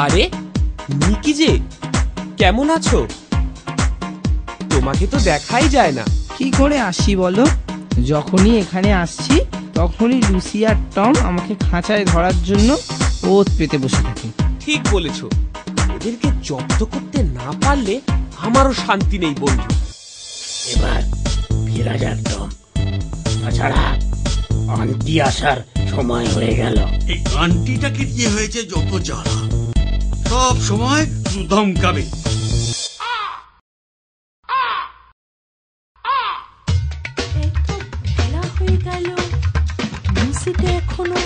আরে নিকি যে, কেমন আছো? তোমাকে তো দেখাই যায় না। কি করে আসি বলো? যখনই এখানে আসছি তখনই লুসি আর টম আমাকে খাঁচায় ধরার জন্য ওত পেতে বসে থাকে। ঠিক বলেছ, ওদেরকে জব্দ করতে না পারলে আমারও শান্তি নেই বন্ধু। এবার ফেরা যাক টম, তাছাড়া আন্টি আসার সময় হয়ে গেল। এই আন্টিটাকে দিয়ে হয়েছে যত জ্বালা, সব সময় ধমকাবে। এখনো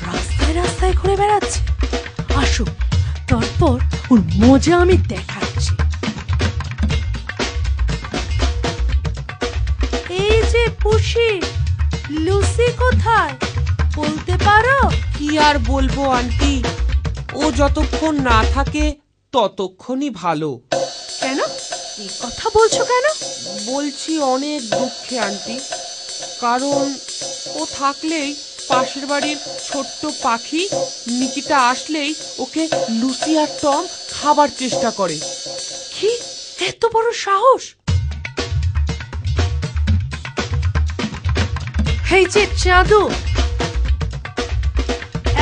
রাস্তায় রাস্তায় ঘুরে বেড়াচ্ছে। আসো, তারপর ওর মজা আমি দেখাচ্ছি। এই যে পুষি, লুসি কোথায় বলতে পারো? কি আর বলবো আন্টি, ও যতক্ষণ না থাকে ততক্ষণই ভালো। কেন এই কথা বলছো কেন? বলছি অনেক দুঃখে আন্টি, কারণ ও থাকলেই পাশের বাড়ির ছোট্ট পাখি নিকিটা আসলেই ওকে লুসি আর টম খাবার চেষ্টা করে। কি এত বড় সাহস! এই যে চাঁদু,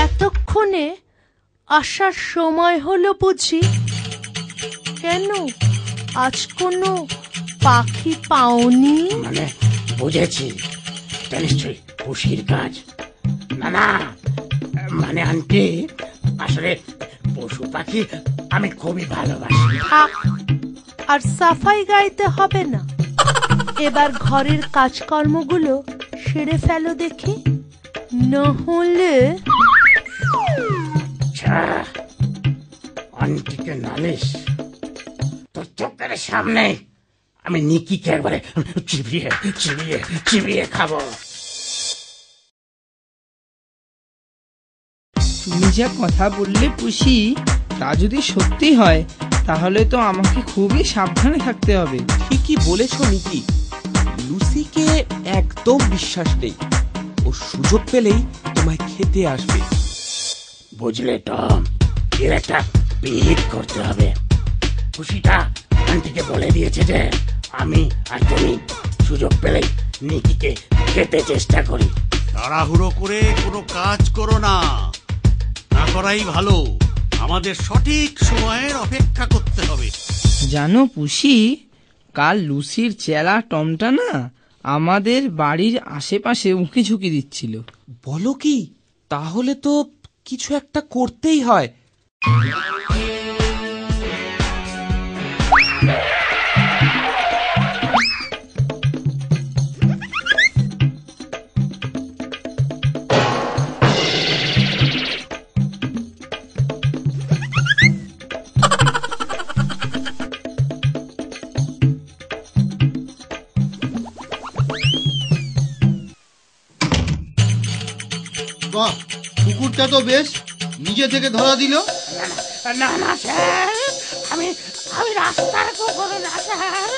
এতক্ষণে আসার সময় হলো বুঝি? কেন আজ কোনো পাখি পাওনি? মানে বুঝেছি, এটা নিশ্চয়ই খুশির কাজ। না না, মানে আন্টি, আসলে পশু পাখি আমি খুবই ভালোবাসি। থাক, আর সাফাই গাইতে হবে না। এবার ঘরের কাজকর্মগুলো সেরে ফেলো দেখি, না হলে আন্টিকে নালিশ? তোর চোখের সামনে আমি নিকিকে একবারে চিবিয়ে চিবিয়ে চিবিয়ে খাবো। তুমি যা কথা বললে পুষি, তা যদি সত্যি হয় তাহলে তো আমাকে খুবই সাবধানে থাকতে হবে। ঠিকই বলেছ নিকি, লুসিকে একদম বিশ্বাস নেই। ও সুযোগ পেলেই তোমায় খেতে আসবে। বুঝলে টম, এর একটা বিহিত করতে হবে। খুশিটা আন্টিকে বলে দিয়েছে যে আমি আর তুমি সুযোগ পেলেই নিকিকে খেতে চেষ্টা করি। তাড়াহুড়ো করে কোনো কাজ করো না, না করাই ভালো। আমাদের সঠিক সময়ের অপেক্ষা করতে হবে। জানো পুষি, কাল লুসির চেলা টমটা না আমাদের বাড়ির আশেপাশে উঁকি ঝুঁকি দিচ্ছিল। বলো কি? তাহলে তো কিছু একটা করতেই হয়। বাহ, কুকুরটা তো বেশ নিজে থেকে ধরা দিল। না না স্যার, আমি আমি রাস্তার কুকুর না স্যার,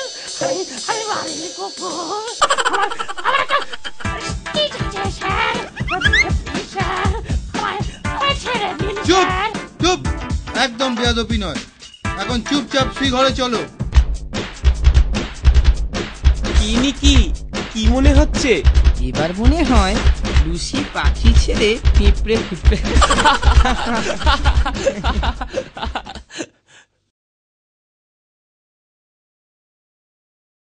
আমি আমি বাড়ির কুকুর। আমার ঠিক আছে স্যার, স্যার আমায় ছেড়ে দিন। চুপ স্যার, চুপ, একদম বেয়াদবি নয়। এখন চুপচাপ শুই ঘরে চলো। কি নিকি, কি মনে হচ্ছে? এবার মনে হয় লুসি পাখি ছেড়ে পিঁপড়ে খুঁজবে।